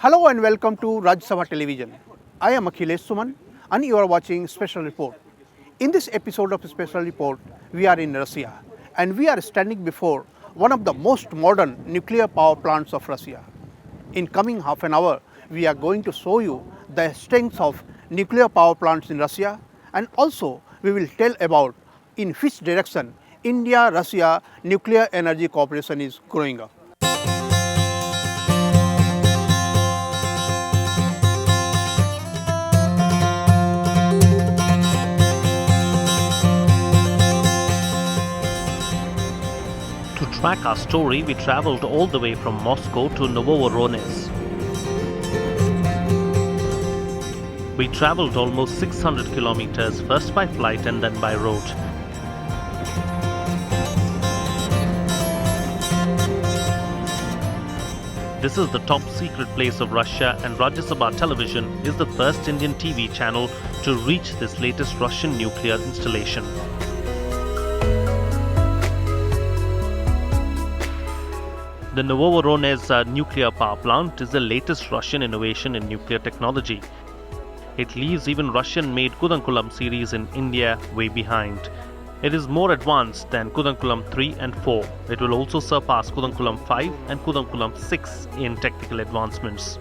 Hello and welcome to Rajya Sabha Television. I am Akhilesh Suman and you are watching Special Report. In this episode of Special Report, we are in Russia and we are standing before one of the most modern nuclear power plants of Russia. In coming half an hour, we are going to show you the strengths of nuclear power plants in Russia, and also we will tell about in which direction India-Russia nuclear energy cooperation is growing up. To track our story, we traveled all the way from Moscow to Novovoronezh. We traveled almost 600 kilometers, first by flight and then by road. This is the top secret place of Russia, and Rajya Sabha Television is the first Indian TV channel to reach this latest Russian nuclear installation. The Novovoronezh nuclear power plant is the latest Russian innovation in nuclear technology. It leaves even Russian-made Kudankulam series in India way behind. It is more advanced than Kudankulam 3 and 4. It will also surpass Kudankulam 5 and Kudankulam 6 in technical advancements.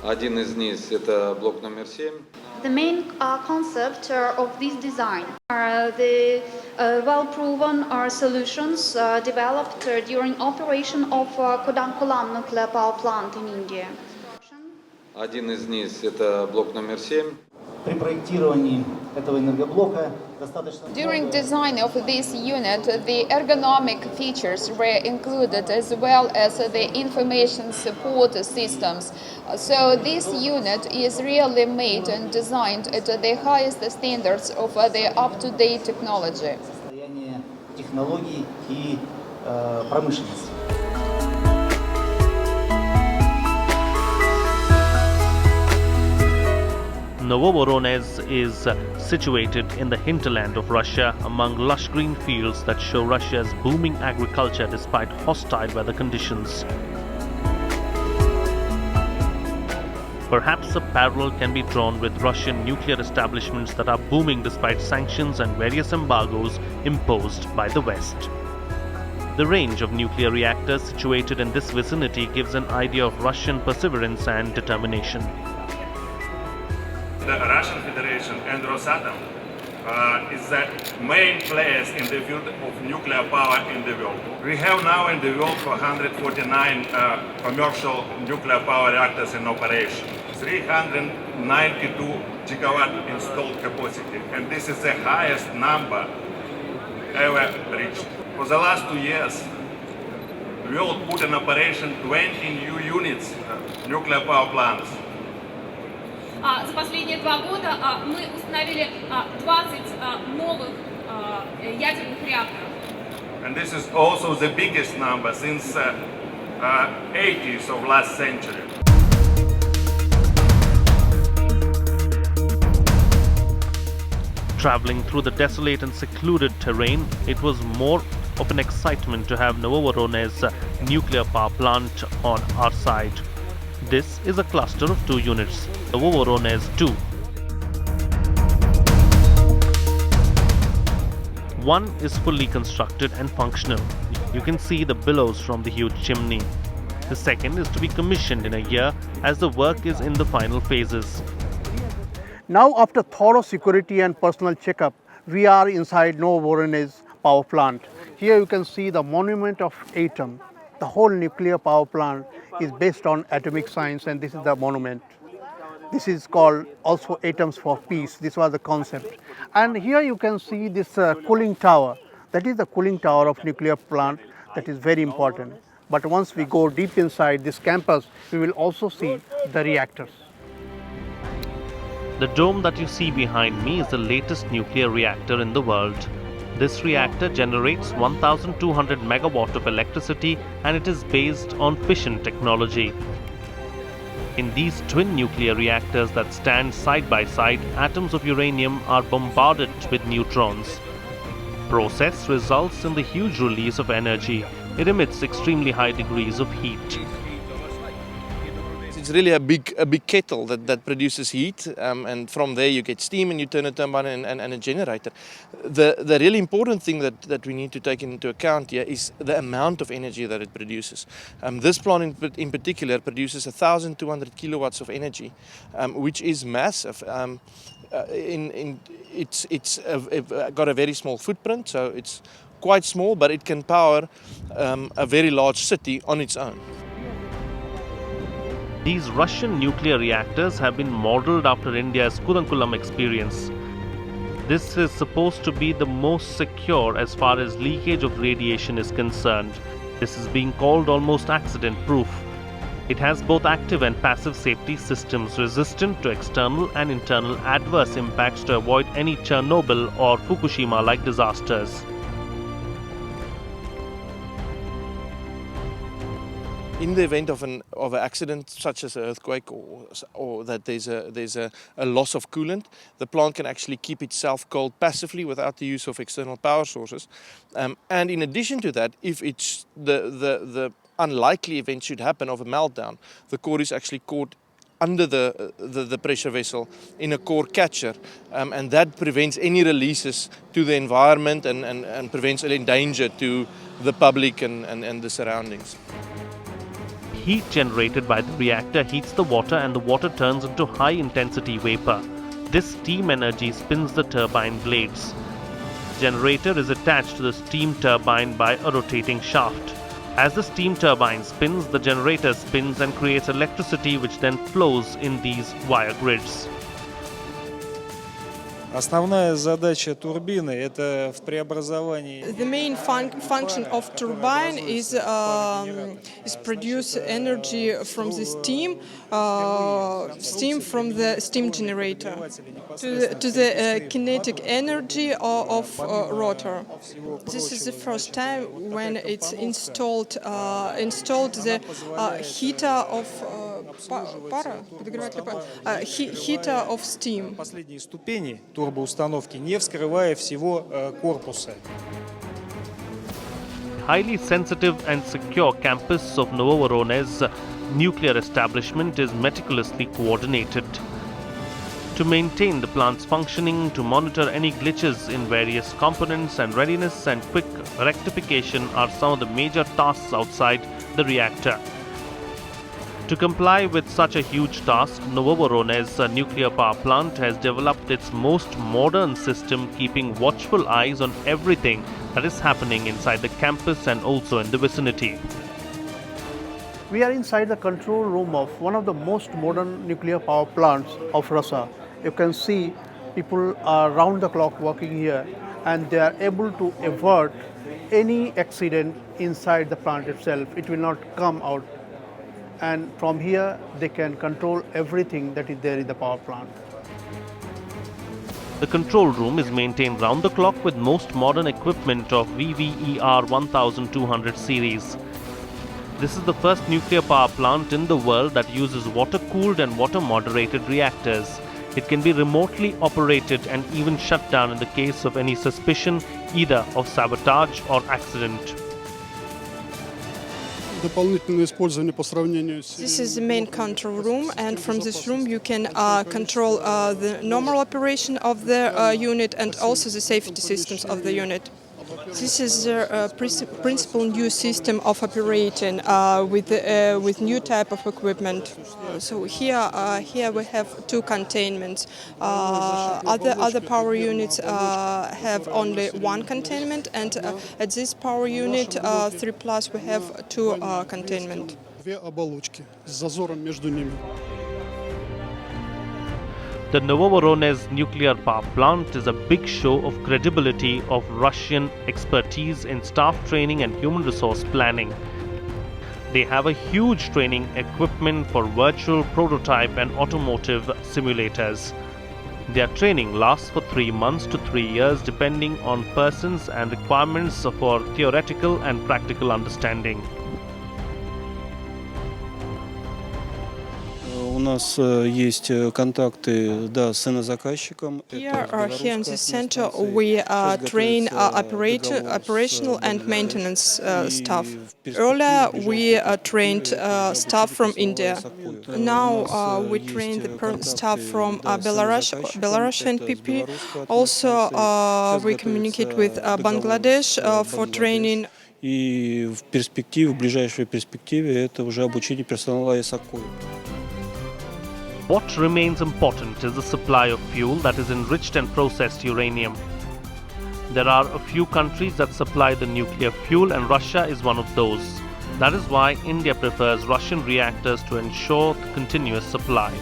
Один из них – это блок номер 7. The main concept of this design are the well-proven solutions developed during operation of Kudankulam nuclear power plant in India. Один из них – это блок номер 7. При проектировании этого энергоблока достаточно... During design of this unit, the ergonomic features were included as well as the information support systems. So this unit is really made and designed at the highest standards of the up-to-date technology. Состояние технологий и промышленности. Novovoronezh is situated in the hinterland of Russia among lush green fields that show Russia's booming agriculture despite hostile weather conditions. Perhaps a parallel can be drawn with Russian nuclear establishments that are booming despite sanctions and various embargoes imposed by the West. The range of nuclear reactors situated in this vicinity gives an idea of Russian perseverance and determination. The Russian Federation and Rosatom is the main players in the field of nuclear power in the world. We have now in the world 449 commercial nuclear power reactors in operation, 392 gigawatt installed capacity, and this is the highest number ever reached. For the last 2 years, we will put in operation 20 new units, nuclear power plants. За последние 2 года мы установили 20 новых ядерных реакторов. And this is also the biggest number since 80s of last century. Traveling through the desolate and secluded terrain, it was more of an excitement to have Novovoronezh nuclear power plant on our side. This is a cluster of 2 units, Novovoronezh 2. One is fully constructed and functional. You can see the billows from the huge chimney. The second is to be commissioned in a year as the work is in the final phases. Now, after thorough security and personal checkup, we are inside Novovoronezh power plant. Here you can see the monument of atom. The whole nuclear power plant is based on atomic science, and this is the monument. This is called also Atoms for Peace. This was the concept. And here you can see this cooling tower. That is the cooling tower of nuclear plant. That is very important. But once we go deep inside this campus, we will also see the reactors. The dome that you see behind me is the latest nuclear reactor in the world. This reactor generates 1,200 megawatt of electricity, and it is based on fission technology. In these twin nuclear reactors that stand side by side, atoms of uranium are bombarded with neutrons. Process results in the huge release of energy. It emits extremely high degrees of heat. it's really a big kettle that produces heat, and from there you get steam and you turn a turbine and a generator. The really important thing that we need to take into account here is the amount of energy that it produces. This plant in particular produces 1,200 kilowatts of energy, which is massive. It's got a very small footprint, so it's quite small, but it can power a very large city on its own. These Russian nuclear reactors have been modeled after India's Kudankulam experience. This is supposed to be the most secure as far as leakage of radiation is concerned. This is being called almost accident-proof. It has both active and passive safety systems resistant to external and internal adverse impacts to avoid any Chernobyl or Fukushima-like disasters. In the event of an accident such as an earthquake or that there's a loss of coolant, the plant can actually keep itself cold passively without the use of external power sources. And in addition to that, if it's the unlikely event should happen of a meltdown, the core is actually caught under the pressure vessel in a core catcher, and that prevents any releases to the environment and prevents any danger to the public and the surroundings. Heat generated by the reactor heats the water and the water turns into high-intensity vapor. This steam energy spins the turbine blades. The generator is attached to the steam turbine by a rotating shaft. As the steam turbine spins, the generator spins and creates electricity which then flows in these wire grids. Основная задача турбины – это в преобразовании. The main function of turbine is produce energy from the steam from the steam generator to the kinetic energy of rotor. This is the first time when it's installed the heater of heater of steam. Последние ступени турбоустановки, не вскрывая всего корпуса. Highly sensitive and secure campus of Novovoronezh Nuclear establishment is meticulously coordinated. To maintain the plant's functioning, to monitor any glitches in various components, and readiness and quick rectification are some of the major tasks outside the reactor. To comply with such a huge task, Novovoronezh Nuclear Power Plant has developed its most modern system, keeping watchful eyes on everything that is happening inside the campus and also in the vicinity. We are inside the control room of one of the most modern nuclear power plants of Russia. You can see people are round the clock working here, and they are able to avert any accident inside the plant itself. It will not come out. And from here, they can control everything that is there in the power plant. The control room is maintained round the clock with most modern equipment of VVER 1200 series. This is the first nuclear power plant in the world that uses water-cooled and water-moderated reactors. It can be remotely operated and even shut down in the case of any suspicion either of sabotage or accident. This is the main control room, and from this room you can control the normal operation of the unit and also the safety systems of the unit. This is the principal new system of operating with new type of equipment. So here we have two containments. Other power units have only one containment, and at this power unit 3+, we have two containment. The Novovoronezh Nuclear Power Plant is a big show of credibility of Russian expertise in staff training and human resource planning. They have a huge training equipment for virtual, prototype and automotive simulators. Their training lasts for 3 months to 3 years depending on persons and requirements for theoretical and practical understanding. У нас есть контакты, да, с заказчиком. Here in this center, we train operational and maintenance staff. Earlier, we trained staff from India. Now we train the staff from Belarusian PP. Also, we communicate with Bangladesh for training. И в перспективе, в ближайшей перспективе, это уже обучение персонала ИСАКО. What remains important is the supply of fuel that is enriched and processed uranium. There are a few countries that supply the nuclear fuel, and Russia is one of those. That is why India prefers Russian reactors to ensure the continuous supply.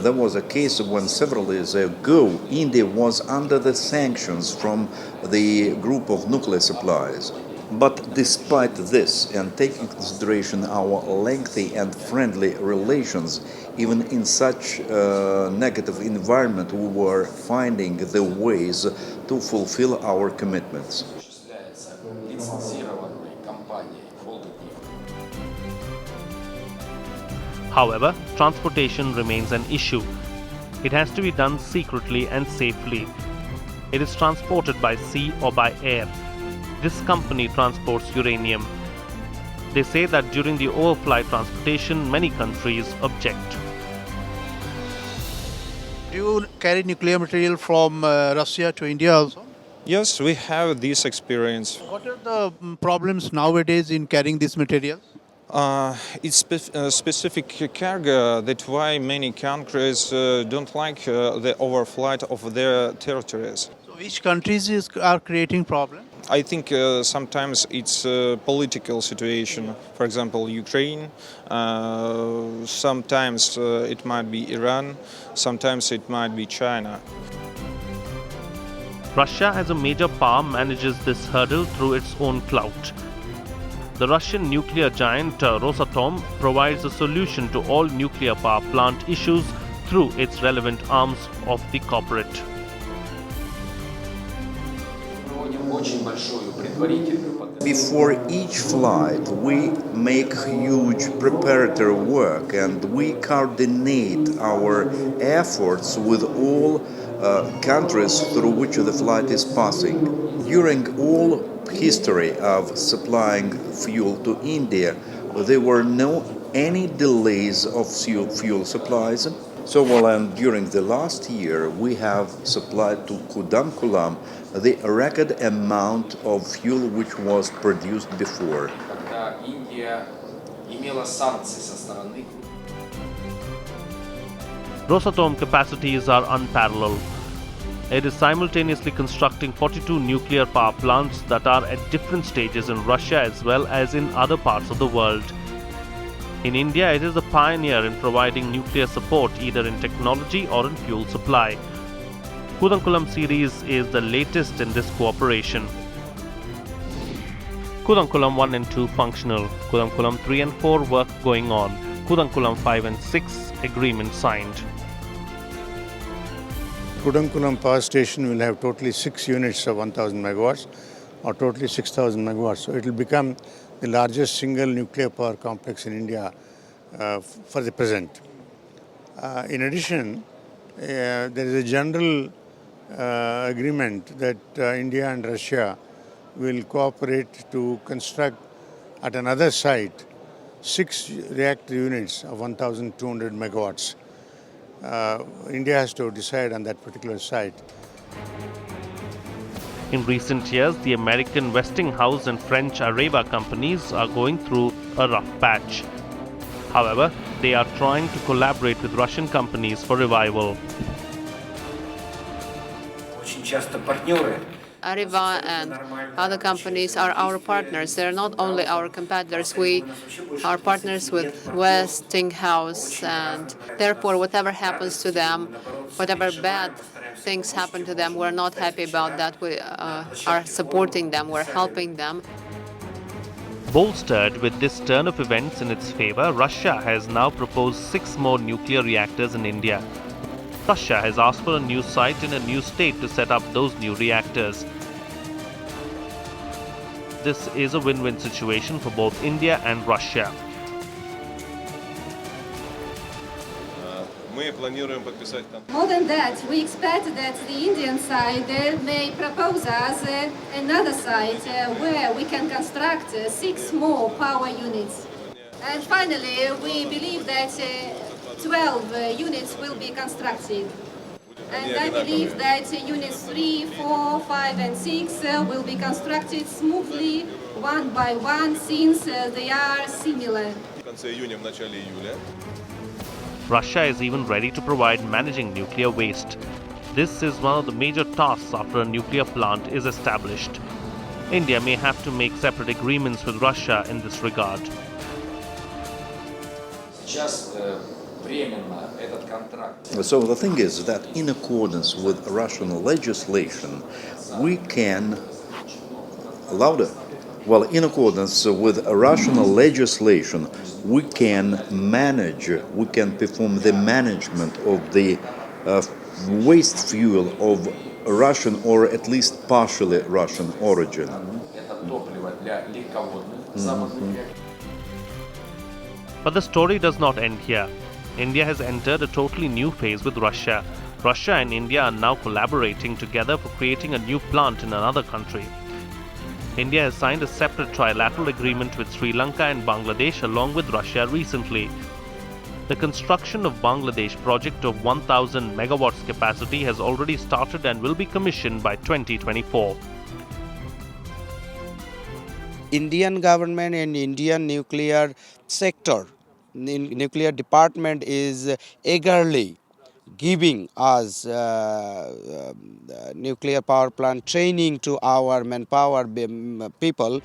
There was a case when several years ago India was under the sanctions from the group of nuclear suppliers. But despite this, and taking into consideration our lengthy and friendly relations, even in such a negative environment, we were finding the ways to fulfill our commitments. However, transportation remains an issue. It has to be done secretly and safely. It is transported by sea or by air. This company transports uranium. They say that during the overflight transportation, many countries object. Do you carry nuclear material from Russia to India also? Yes, we have this experience. What are the problems nowadays in carrying this material? It's specific cargo. That's why many countries don't like the overflight of their territories. So which countries are creating problems? I think sometimes it's a political situation. For example, Ukraine. Sometimes it might be Iran. Sometimes it might be China. Russia, as a major power, manages this hurdle through its own clout. The Russian nuclear giant Rosatom provides a solution to all nuclear power plant issues through its relevant arms of the corporate. Before each flight, we make huge preparatory work and we coordinate our efforts with all countries through which the flight is passing. During all history of supplying fuel to India, there were no any delays of fuel supplies. So and during the last year, we have supplied to Kudankulam the record amount of fuel which was produced before. Rosatom capacities are unparalleled. It is simultaneously constructing 42 nuclear power plants that are at different stages in Russia as well as in other parts of the world. In India, it is a pioneer in providing nuclear support either in technology or in fuel supply. Kudankulam series is the latest in this cooperation. Kudankulam 1 and 2 functional, Kudankulam 3 and 4 work going on, Kudankulam 5 and 6 agreement signed. Kudankulam power station will have totally 6 units of 1000 megawatts or totally 6000 megawatts. So it will become the largest single nuclear power complex in India for the present. In addition, there is a general agreement that India and Russia will cooperate to construct at another site 6 reactor units of 1200 megawatts. India has to decide on that particular site. In recent years, the American Westinghouse and French Areva companies are going through a rough patch. However, they are trying to collaborate with Russian companies for revival. Areva and other companies are our partners. They're not only our competitors. We are partners with Westinghouse, and therefore whatever happens to them, whatever bad things happen to them, we're not happy about that. We are supporting them, we're helping them. Bolstered with this turn of events in its favor, Russia has now proposed 6 more nuclear reactors in India. Russia has asked for a new site in a new state to set up those new reactors. this is a win-win situation for both India and Russia. More than that, we expect that the Indian side may propose us another site where we can construct 6 more power units. And finally, we believe that 12 units will be constructed. And I believe that units 3, 4, 5 and 6 will be constructed smoothly, one by one, since they are similar. Russia is even ready to provide managing nuclear waste. This is one of the major tasks after a nuclear plant is established. India may have to make separate agreements with Russia in this regard. So the thing is that in accordance with Russian legislation, we can in accordance with Russian legislation, we can perform the management of the waste fuel of Russian or at least partially Russian origin. But the story does not end here. India has entered a totally new phase with Russia. Russia and India are now collaborating together for creating a new plant in another country. India has signed a separate trilateral agreement with Sri Lanka and Bangladesh along with Russia recently. The construction of Bangladesh project of 1000 megawatts capacity has already started and will be commissioned by 2024. Indian government and Indian nuclear sector, nuclear department is eagerly giving us nuclear power plant training to our manpower people.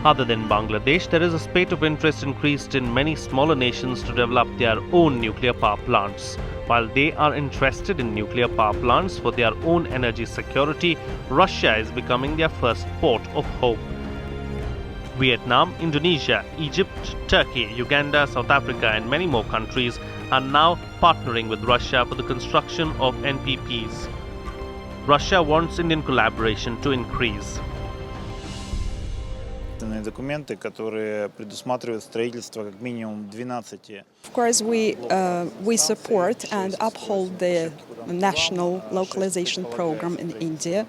Other than Bangladesh, there is a spate of interest increased in many smaller nations to develop their own nuclear power plants. While they are interested in nuclear power plants for their own energy security, Russia is becoming their first port of hope. Vietnam, Indonesia, Egypt, Turkey, Uganda, South Africa and many more countries are now partnering with Russia for the construction of NPPs. Russia wants Indian collaboration to increase. Документы, которые предусматривают строительство как минимум 12. Of course, we support and uphold the national localization program in India.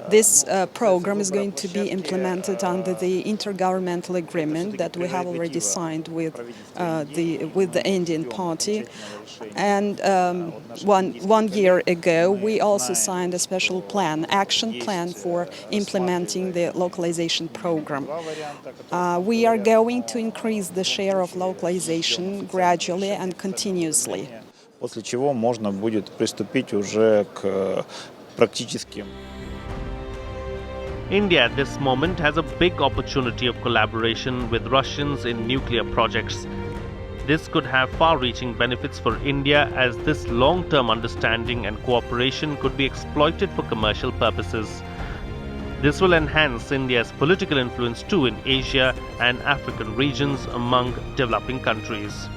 This program is going to be implemented under the intergovernmental agreement that we have already signed with the Indian party. And one year ago, we also signed a special action plan for implementing the localization program. We are going to increase the share of localization gradually and continuously. После чего можно будет приступить уже к практическим. India at this moment has a big opportunity of collaboration with Russians in nuclear projects. This could have far-reaching benefits for India as this long-term understanding and cooperation could be exploited for commercial purposes. This will enhance India's political influence too in Asia and African regions among developing countries.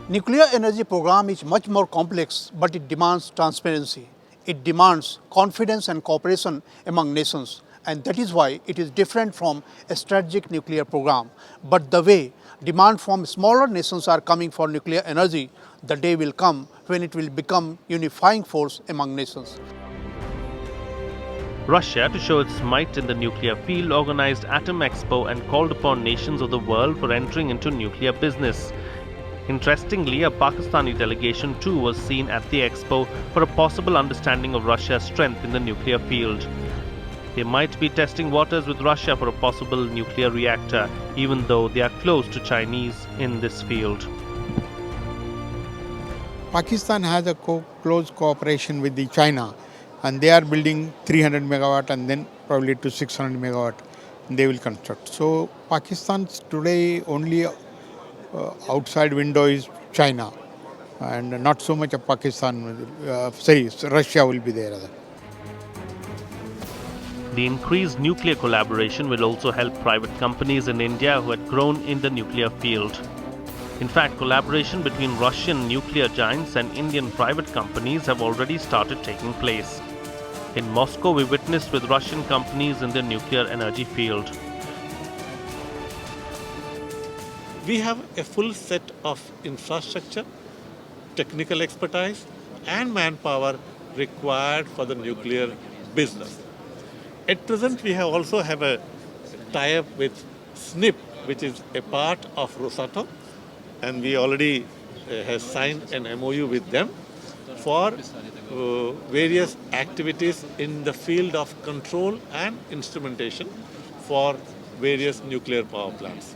Nuclear energy program is much more complex, but it demands transparency. It demands confidence and cooperation among nations, and that is why it is different from a strategic nuclear program. But the way demand from smaller nations are coming for nuclear energy, the day will come when it will become unifying force among nations. Russia, to show its might in the nuclear field, organized Atom Expo and called upon nations of the world for entering into nuclear business. Interestingly, a Pakistani delegation too was seen at the expo for a possible understanding of Russia's strength in the nuclear field. They might be testing waters with Russia for a possible nuclear reactor, even though they are close to Chinese in this field. Pakistan has a close cooperation with China, and they are building 300 megawatt and then probably to 600 megawatt they will construct. So Pakistan today only outside window is China, and not so much of Pakistan, Russia will be there. The increased nuclear collaboration will also help private companies in India who had grown in the nuclear field. In fact, collaboration between Russian nuclear giants and Indian private companies have already started taking place. In Moscow, we witnessed with Russian companies in the nuclear energy field. We have a full set of infrastructure, technical expertise and manpower required for the nuclear business. At present, we also have a tie-up with SNIP, which is a part of Rosatom, and we already have signed an MOU with them for various activities in the field of control and instrumentation for various nuclear power plants.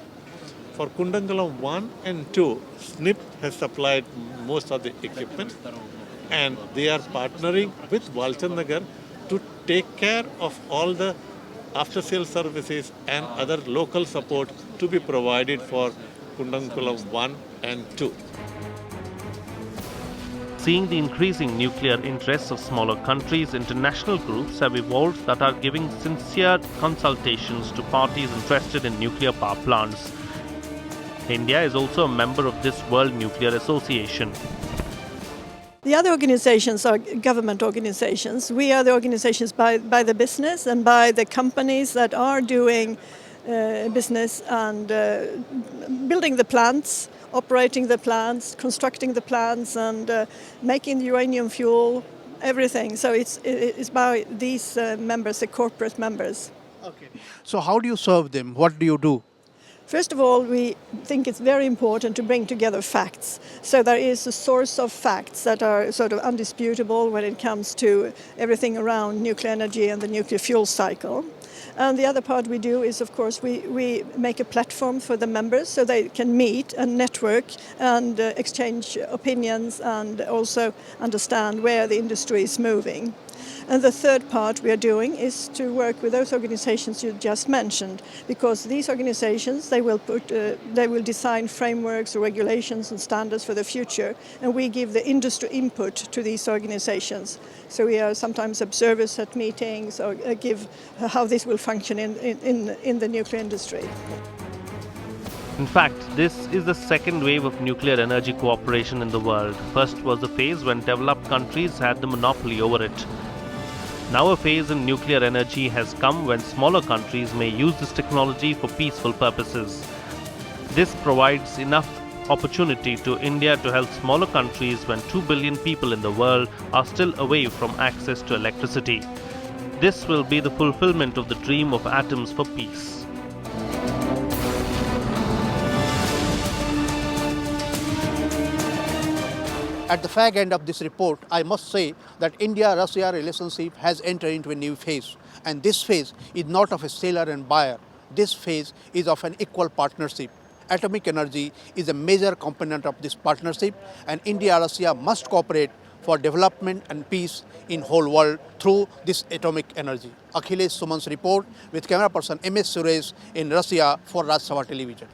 For Kundangalam 1 and 2, SNIP has supplied most of the equipment, and they are partnering with Walchandnagar to take care of all the after-sale services and other local support to be provided for Kundangalam 1 and 2. Seeing the increasing nuclear interests of smaller countries, international groups have evolved that are giving sincere consultations to parties interested in nuclear power plants. India is also a member of this World Nuclear Association. The other organizations are government organizations. We are the organizations by the business and by the companies that are doing business and building the plants, operating the plants, constructing the plants and making the uranium fuel, everything. So it's by these members, the corporate members. Okay. So how do you serve them? What do you do? First of all, we think it's very important to bring together facts. So there is a source of facts that are sort of undisputable when it comes to everything around nuclear energy and the nuclear fuel cycle. And the other part we do is, of course, we make a platform for the members so they can meet and network and exchange opinions and also understand where the industry is moving. And the third part we are doing is to work with those organizations you just mentioned, because these organizations, they will design frameworks or regulations and standards for the future, and we give the industry input to these organizations. So we are sometimes observers at meetings or give how this will function in the nuclear industry. In fact, this is the second wave of nuclear energy cooperation in the world. First was the phase when developed countries had the monopoly over it. Now a phase in nuclear energy has come when smaller countries may use this technology for peaceful purposes. This provides enough opportunity to India to help smaller countries when 2 billion people in the world are still away from access to electricity. This will be the fulfillment of the dream of atoms for peace. At the fag end of this report, I must say that India-Russia relationship has entered into a new phase. And this phase is not of a seller and buyer. This phase is of an equal partnership. Atomic energy is a major component of this partnership, and India-Russia must cooperate for development and peace in whole world through this atomic energy. Akhilesh, Suman's report with camera person MS Suresh in Russia for Rajya Sabha Television.